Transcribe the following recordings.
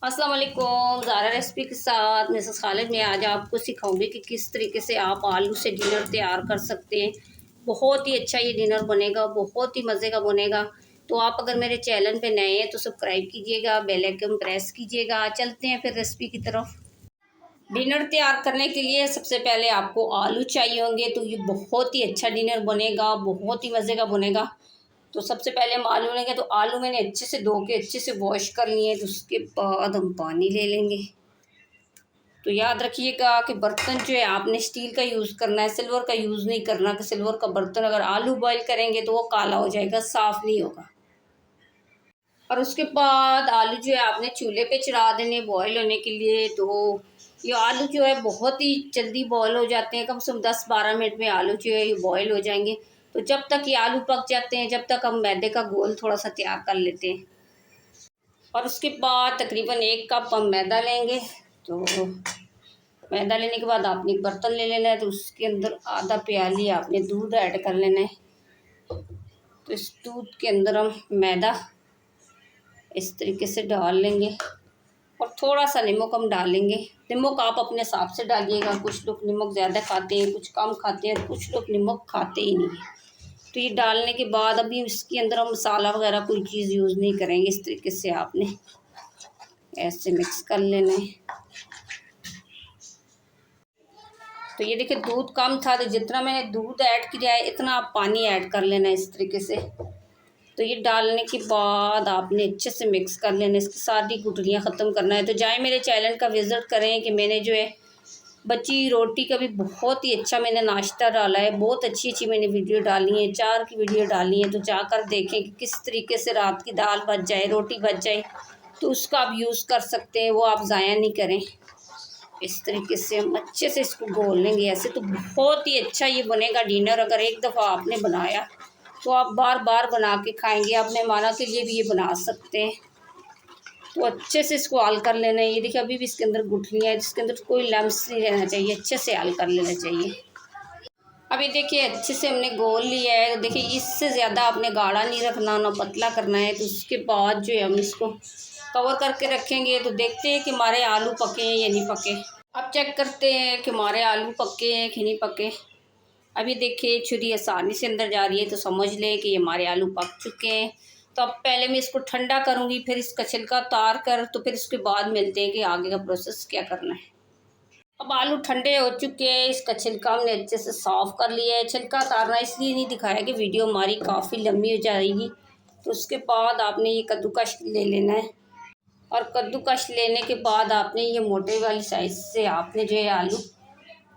अस्सलाम वालेकुम। ज़ारा रेसिपी के साथ मिसेस खालिद मैं आज आपको सिखाऊंगी कि किस तरीके से आप आलू से डिनर तैयार कर सकते हैं। बहुत ही अच्छा ये डिनर बनेगा, बहुत ही मज़े का बनेगा। तो आप अगर मेरे चैनल पे नए हैं तो सब्सक्राइब कीजिएगा, बेल आइकन प्रेस कीजिएगा। चलते हैं फिर रेसिपी की तरफ। डिनर तैयार करने के लिए सबसे पहले आपको आलू चाहिए होंगे, तो ये बहुत ही अच्छा डिनर बनेगा, बहुत ही मज़े का बनेगा। तो सबसे पहले हम आलू लेंगे, तो आलू मैंने अच्छे से धो के अच्छे से वॉश कर लिए, तो उसके बाद हम पानी ले लेंगे। तो याद रखिएगा कि बर्तन जो है आपने स्टील का यूज़ करना है, सिल्वर का यूज़ नहीं करना। कि सिल्वर का बर्तन अगर आलू बॉईल करेंगे तो वो काला हो जाएगा, साफ़ नहीं होगा। और उसके बाद आलू जो है आपने चूल्हे पे चढ़ा देने बॉईल होने के लिए। तो ये आलू जो है बहुत ही जल्दी बॉईल हो जाते हैं, कम से कम 10-12 मिनट में आलू जो है ये बॉईल हो जाएंगे। तो जब तक ये आलू पक जाते हैं, जब तक हम मैदे का घोल थोड़ा सा तैयार कर लेते हैं। और उसके बाद तकरीबन 1 कप हम मैदा लेंगे। तो मैदा लेने के बाद आपने एक बर्तन ले लेना है, तो उसके अंदर आधा प्याली आपने दूध ऐड कर लेना है। तो इस दूध के अंदर हम मैदा इस तरीके से डाल लेंगे और थोड़ा सा नमक हम डालेंगे। नमक आप अपने हिसाब से डालिएगा, कुछ लोग नमक ज़्यादा खाते हैं, कुछ कम खाते हैं, कुछ लोग नमक खाते ही नहीं है। तो ये डालने के बाद अभी इसके अंदर हम मसाला वगैरह कोई चीज़ यूज़ नहीं करेंगे। इस तरीके से आपने ऐसे मिक्स कर लेना है। तो ये देखिए दूध कम था, तो जितना मैंने दूध ऐड किया है इतना आप पानी ऐड कर लेना है इस तरीके से। तो ये डालने के बाद आपने अच्छे से मिक्स कर लेना, इसकी सारी गुठलियाँ ख़त्म करना है। तो जाए मेरे चैनल का विज़िट करें कि मैंने जो है बची रोटी का भी बहुत ही अच्छा मैंने नाश्ता डाला है, बहुत अच्छी अच्छी मैंने वीडियो डाली है, 4 की वीडियो डाली है। तो जाकर देखें कि किस तरीके से रात की दाल बच जाए, रोटी बच जाए, तो उसका आप यूज़ कर सकते हैं, वो आप ज़ाया नहीं करें। इस तरीके से हम अच्छे से इसको घोल लेंगे ऐसे। तो बहुत ही अच्छा ये बनेगा डिनर। अगर एक दफ़ा आपने बनाया तो आप बार बार बना के खाएंगे। आप मेहमानों के लिए भी ये बना सकते हैं। तो अच्छे से इसको हल कर लेना है। ये देखिए अभी भी इसके अंदर गुठलियाँ हैं, जिसके अंदर कोई लम्स नहीं रहना चाहिए, अच्छे से हल कर लेना चाहिए। अभी देखिए अच्छे से हमने घोल लिया है। तो देखिए इससे ज़्यादा आपने गाढ़ा नहीं रखना, ना पतला करना है। तो उसके बाद जो है हम इसको कवर करके रखेंगे। तो देखते हैं कि हमारे आलू पके हैं या नहीं पके। अब चेक करते हैं कि हमारे आलू पके हैं कि नहीं पके। अभी देखिए छुरी आसानी से अंदर जा रही है, तो समझ लें कि हमारे आलू पक चुके हैं। तो अब पहले मैं इसको ठंडा करूँगी, फिर इसका छिलका उतार कर, तो फिर इसके बाद मिलते हैं कि आगे का प्रोसेस क्या करना है। अब आलू ठंडे हो चुके हैं, इसका छिलका हमने अच्छे से साफ़ कर लिया है। छिलका उतारना इसलिए नहीं दिखाया कि वीडियो हमारी काफ़ी लंबी हो जाएगी। तो उसके बाद आपने ये कद्दूकश ले लेना है। और कद्दूकश लेने के बाद आपने ये मोटे वाली साइज़ से आपने जो है आलू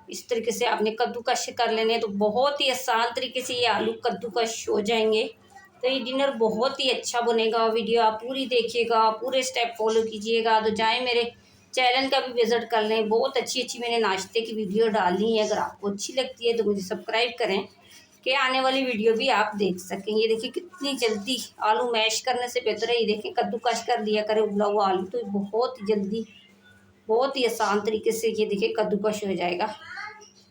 इस तरीके से आपने कद्दूकश कर लेने। तो बहुत ही आसान तरीके से ये आलू कद्दूकश हो जाएंगे। तो ये डिनर बहुत ही अच्छा बनेगा। वीडियो आप पूरी देखिएगा, पूरे स्टेप फॉलो कीजिएगा। तो जाएं मेरे चैनल का भी विज़िट कर लें, बहुत अच्छी अच्छी मैंने नाश्ते की वीडियो डाली है। अगर आपको अच्छी लगती है तो मुझे सब्सक्राइब करें कि आने वाली वीडियो भी आप देख सकें। ये देखिए कितनी जल्दी आलू मैश करने से बेहतर है ये देखें कद्दूकश कर दिया करें उबला हुआ आलू, तो बहुत ही जल्दी बहुत ही आसान तरीके से ये देखिए कद्दूकश हो जाएगा।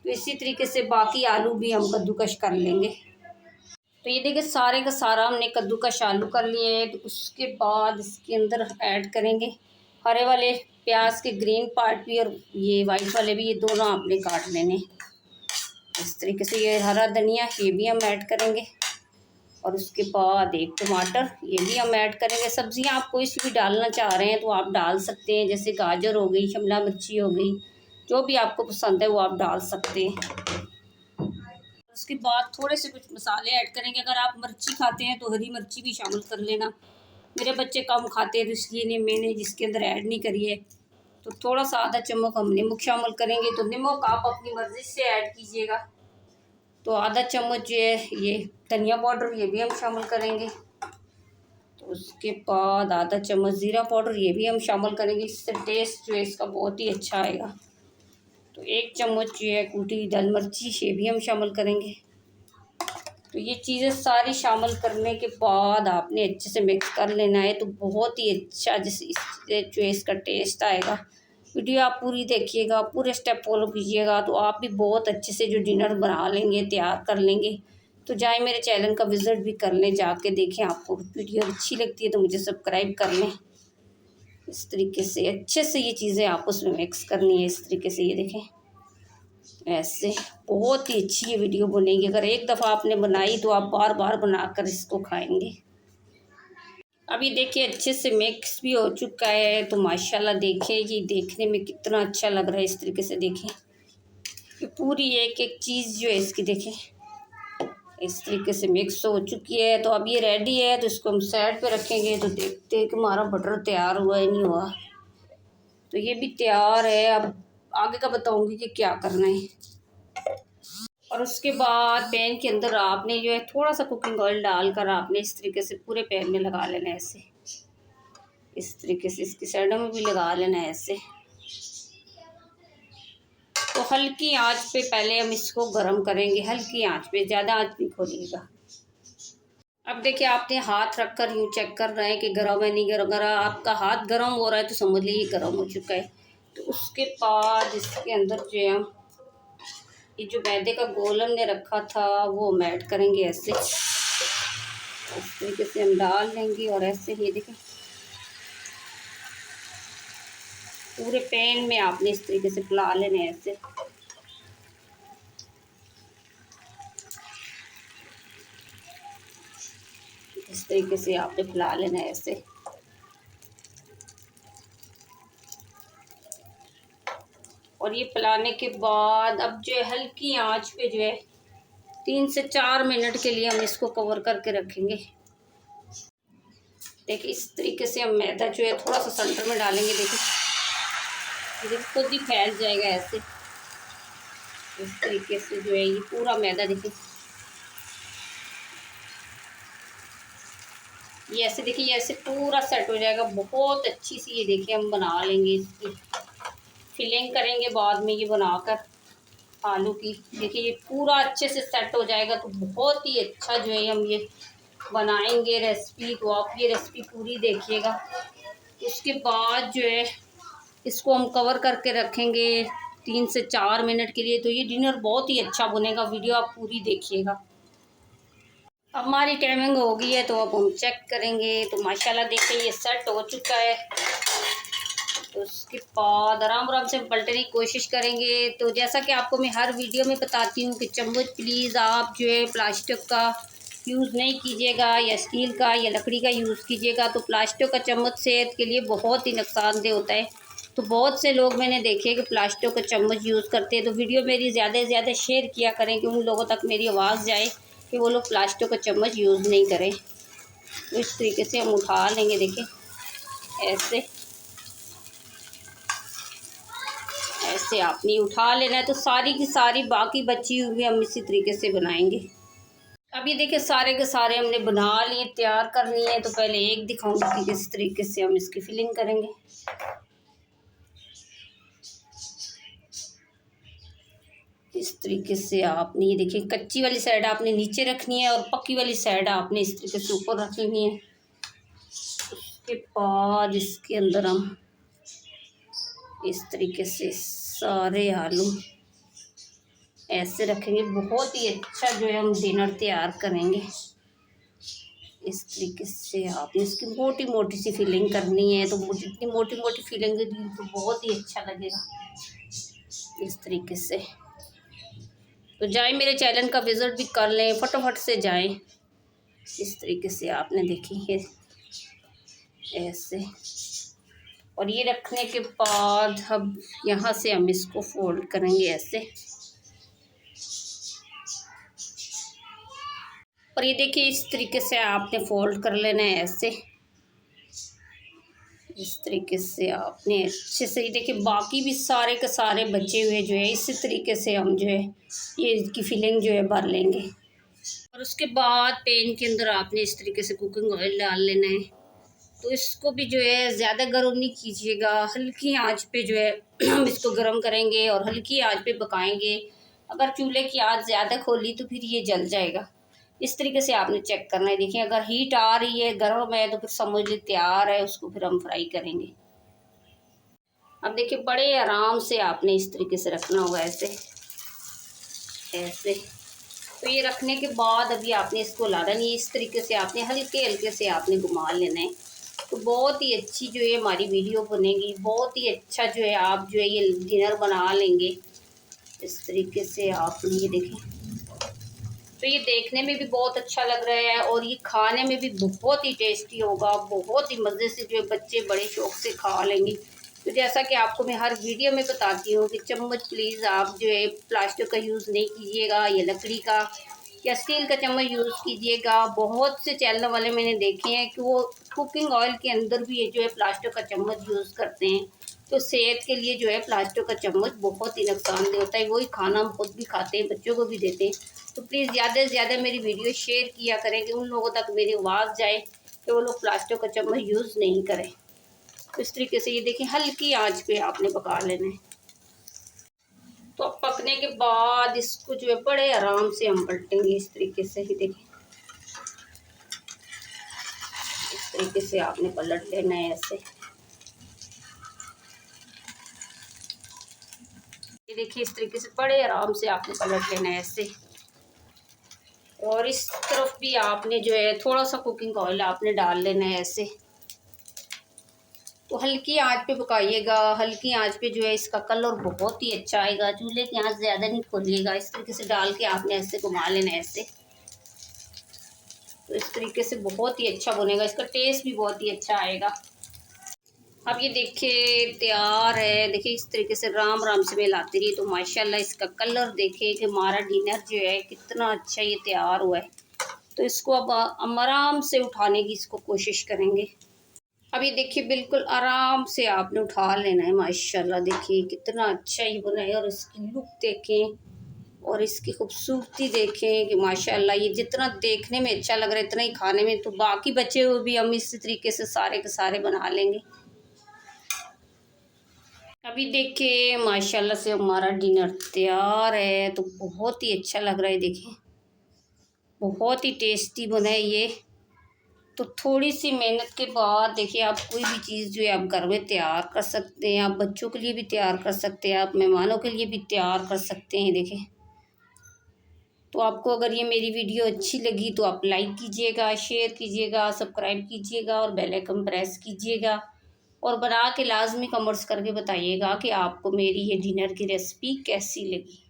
तो इसी तरीके से बाकी आलू भी हम कद्दूकश कर लेंगे। तो ये देखिए सारे का सारा हमने कद्दूकश आलू कर लिए है। तो उसके बाद इसके अंदर ऐड करेंगे हरे वाले प्याज के ग्रीन पार्ट भी और ये वाइट वाले भी, ये दोनों आपने काट लेने इस तरीके से। ये हरा धनिया ये भी हम ऐड करेंगे और उसके बाद एक टमाटर ये भी हम ऐड करेंगे। सब्जियां आप कोई सी भी डालना चाह रहे हैं तो आप डाल सकते हैं, जैसे गाजर हो गई, शिमला मिर्ची हो गई, जो भी आपको पसंद है वो आप डाल सकते हैं। उसके बाद थोड़े से कुछ मसाले ऐड करेंगे। अगर आप मिर्ची खाते हैं तो हरी मिर्ची भी शामिल कर लेना। मेरे बच्चे कम खाते हैं तो इसलिए मैंने जिसके अंदर ऐड नहीं करी है। तो थोड़ा सा आधा चम्मच हम नमक शामिल करेंगे। तो नमक आप अपनी मर्ज़ी से ऐड कीजिएगा। तो आधा चम्मच जो है ये धनिया पाउडर ये भी हम शामिल करेंगे। तो उसके बाद आधा चम्मच ज़ीरा पाउडर ये भी हम शामिल करेंगे। इससे टेस्ट जो है इसका बहुत ही अच्छा आएगा। तो 1 चम्मच जो है कूटी दाल मिर्ची ये भी हम शामिल करेंगे। तो ये चीज़ें सारी शामिल करने के बाद आपने अच्छे से मिक्स कर लेना है। तो बहुत ही अच्छा इससे जो है इसका टेस्ट आएगा। वीडियो आप पूरी देखिएगा, पूरे स्टेप फॉलो कीजिएगा, तो आप भी बहुत अच्छे से जो डिनर बना लेंगे, तैयार कर लेंगे। तो जाए मेरे चैनल का विज़िट भी कर लें, जाके देखें। आपको वीडियो अच्छी लगती है तो मुझे सब्सक्राइब कर लें। इस तरीके से अच्छे से ये चीज़ें आपस में मिक्स करनी है। इस तरीके से ये देखें, ऐसे बहुत ही अच्छी ये वीडियो बनेगी। अगर एक दफ़ा आपने बनाई तो आप बार बार बनाकर इसको खाएंगे। अभी देखिए अच्छे से मिक्स भी हो चुका है, तो माशाल्लाह देखिए ये देखने में कितना अच्छा लग रहा है। इस तरीके से देखें, ये पूरी एक एक चीज़ जो है इसकी देखें इस तरीके से मिक्स हो चुकी है। तो अब ये रेडी है, तो इसको हम साइड पे रखेंगे। तो देखते हैं कि हमारा बटर तैयार हुआ है नहीं हुआ। तो ये भी तैयार है। अब आगे का बताऊंगी कि क्या करना है। और उसके बाद पैन के अंदर आपने जो है थोड़ा सा कुकिंग ऑयल डालकर आपने इस तरीके से पूरे पैन में लगा लेना है ऐसे। इस तरीके से इसकी साइडों में भी लगा लेना है ऐसे। तो हल्की आंच पे पहले हम इसको गरम करेंगे, हल्की आंच पे, ज़्यादा आंच नहीं खोलिएगा। अब देखिए आपने हाथ रखकर यूँ चेक कर रहे हैं कि गरम है नहीं गरम। अगर आपका हाथ गरम हो रहा है तो समझ लीजिए गरम हो चुका है। तो उसके बाद इसके अंदर जो है हम ये जो मैदे का गोल हमने रखा था वो हम ऐड करेंगे ऐसे। इस तरीके से हम डाल लेंगे और ऐसे ही देखें पूरे पैन में आपने इस तरीके से फैला लेना है ऐसे। इस तरीके से आपने फैला लेना है ऐसे। और ये फैलाने के बाद अब जो है हल्की आंच पे जो है 3 से 4 मिनट के लिए हम इसको कवर करके रखेंगे। देखिए इस तरीके से हम मैदा जो है थोड़ा सा सेंटर में डालेंगे। देखिए खुद ही फैल जाएगा ऐसे। इस तरीके से जो है ये पूरा मैदा देखिए ये ऐसे देखिए ये ऐसे पूरा सेट हो जाएगा। बहुत अच्छी सी ये देखिए हम बना लेंगे, इसकी फिलिंग करेंगे बाद में ये बनाकर आलू की। देखिए ये पूरा अच्छे से सेट हो जाएगा। तो बहुत ही अच्छा जो है हम ये बनाएंगे रेसिपी। तो आप ये रेसिपी पूरी देखिएगा। उसके बाद जो है इसको हम कवर करके रखेंगे 3 से 4 मिनट के लिए। तो ये डिनर बहुत ही अच्छा बनेगा। वीडियो आप पूरी देखिएगा। अब हमारी टाइमिंग हो गई है तो अब हम चेक करेंगे। तो माशाल्लाह देखिए ये सेट हो चुका है। तो उसके बाद आराम आराम से पलटने की कोशिश करेंगे। तो जैसा कि आपको मैं हर वीडियो में बताती हूँ कि चम्मच प्लीज़ आप जो है प्लास्टिक का यूज़ नहीं कीजिएगा या स्टील का या लकड़ी का यूज़ कीजिएगा। तो प्लास्टिक का चम्मच सेहत के लिए बहुत ही नुकसानदेह होता है। तो बहुत से लोग मैंने देखे कि प्लास्टिक का चम्मच यूज़ करते हैं। तो वीडियो मेरी ज़्यादा से ज़्यादा शेयर किया करें कि उन लोगों तक मेरी आवाज़ जाए कि वो लोग प्लास्टिक का चम्मच यूज़ नहीं करें। तो इस तरीके से हम उठा लेंगे। देखिए ऐसे आपने उठा लेना है। तो सारी की सारी बाकी बची हुई हम इसी तरीके से बनाएंगे। अब ये देखिए सारे के सारे हमने बना लिए, तैयार कर लिए हैं। तो पहले एक दिखाऊंगी कि किस तरीके से हम इसकी फिलिंग करेंगे। इस तरीके से आपने ये देखिए कच्ची वाली साइड आपने नीचे रखनी है और पक्की वाली साइड आपने इस तरीके से ऊपर रख लेनी है। उसके बाद इसके अंदर हम इस तरीके से सारे आलू ऐसे रखेंगे। बहुत ही अच्छा जो है हम डिनर तैयार करेंगे। इस तरीके से आपने इसकी मोटी मोटी सी फिलिंग करनी है। तो जितनी मोटी मोटी फिलिंग दी तो बहुत ही अच्छा लगेगा। इस तरीके से तो जाए मेरे चैनल का विजिट भी कर लें, फटाफट से जाएं। इस तरीके से आपने देखी है ऐसे। और ये रखने के बाद अब यहाँ से हम इसको फोल्ड करेंगे ऐसे। और ये देखिए इस तरीके से आपने फोल्ड कर लेना है ऐसे। इस तरीके से आपने अच्छे से, ये देखिए बाकी भी सारे के सारे बचे हुए जो है इसी तरीके से हम जो है ये इसकी फिलिंग जो है भर लेंगे। और उसके बाद पैन के अंदर आपने इस तरीके से कुकिंग ऑयल डाल लेना है। तो इसको भी जो है ज़्यादा गर्म नहीं कीजिएगा, हल्की आंच पे जो है हम इसको गर्म करेंगे और हल्की आंच पे पकाएंगे। अगर चूल्हे की आंच ज़्यादा खोली तो फिर ये जल जाएगा। इस तरीके से आपने चेक करना है। देखिए अगर हीट आ रही है, गर्म है, तो फिर समझ लीजिए तैयार है। उसको फिर हम फ्राई करेंगे। अब देखिए बड़े आराम से आपने इस तरीके से रखना होगा ऐसे ऐसे। तो ये रखने के बाद अभी आपने इसको लाना नहीं, इस तरीके से आपने हल्के हल्के से आपने घुमा लेना है। तो बहुत ही अच्छी जो है हमारी वीडियो बनेगी, बहुत ही अच्छा जो है आप जो है ये डिनर बना लेंगे। इस तरीके से आपने ये देखें, तो ये देखने में भी बहुत अच्छा लग रहा है और ये खाने में भी बहुत ही टेस्टी होगा, बहुत ही मज़े से जो है बच्चे बड़े शौक से खा लेंगे। तो जैसा कि आपको मैं हर वीडियो में बताती हूँ कि चम्मच प्लीज़ आप जो है प्लास्टिक का यूज़ नहीं कीजिएगा, या लकड़ी का या स्टील का चम्मच यूज़ कीजिएगा। बहुत से चैनल वाले मैंने देखे हैं कि वो कुकिंग ऑयल के अंदर भी ये जो है प्लास्टिक का चम्मच यूज़ करते हैं। तो सेहत के लिए जो है प्लास्टिक का चम्मच बहुत ही नुकसानदेह होता है। वही खाना हम खुद भी खाते हैं, बच्चों को भी देते हैं। तो प्लीज़ ज़्यादा से ज़्यादा मेरी वीडियो शेयर किया करें कि उन लोगों तक मेरी आवाज़ जाए कि वो लोग प्लास्टिक का चम्मच यूज़ नहीं करें। तो इस तरीके से ये देखें, हल्की आंच पे आपने पका लेना है। तो अब पकने के बाद इसको जो है बड़े आराम से हम पलटेंगे। इस तरीके से ही देखें, इस तरीके से आपने पलट लेना है ऐसे। ये देखिए, इस तरीके से बड़े आराम से आपने पलट लेना है ऐसे। और इस तरफ भी आपने जो है थोड़ा सा कुकिंग ऑयल आपने डाल लेना है ऐसे। तो हल्की आंच पे पकाइएगा, हल्की आंच पे जो है इसका कलर बहुत ही अच्छा आएगा। चूल्हे की आंच ज़्यादा नहीं खोलिएगा। इस तरीके से डाल के आपने ऐसे घुमा लेना है ऐसे। तो इस तरीके से बहुत ही अच्छा बनेगा, इसका टेस्ट भी बहुत ही अच्छा आएगा। अब ये देखिए तैयार है। देखिए इस तरीके से राम राम से मैं लाती रही तो माशाल्लाह इसका कलर देखिए कि हमारा डिनर जो है कितना अच्छा ये तैयार हुआ है। तो इसको अब हम आराम से उठाने की इसको कोशिश करेंगे। अब ये देखिए बिल्कुल आराम से आपने उठा लेना है। माशाल्लाह देखिए कितना अच्छा ये बना है, और इसकी लुक देखें और इसकी खूबसूरती देखें कि माशाल्लाह ये जितना देखने में अच्छा लग रहा है इतना ही खाने में। तो बाकी बचे हुए भी हम इसी तरीके से सारे के सारे बना लेंगे। अभी देखिए माशाल्लाह से हमारा डिनर तैयार है। तो बहुत ही अच्छा लग रहा है, देखिए बहुत ही टेस्टी बना है ये। तो थोड़ी सी मेहनत के बाद देखिए आप कोई भी चीज़ जो है आप घर में तैयार कर सकते हैं। आप बच्चों के लिए भी तैयार कर सकते हैं, आप मेहमानों के लिए भी तैयार कर सकते हैं। देखिए, तो आपको अगर ये मेरी वीडियो अच्छी लगी तो आप लाइक कीजिएगा, शेयर कीजिएगा, सब्सक्राइब कीजिएगा और बेल आइकन प्रेस कीजिएगा। और बना के लाजमी कमेंट्स करके बताइएगा कि आपको मेरी ये डिनर की रेसिपी कैसी लगी।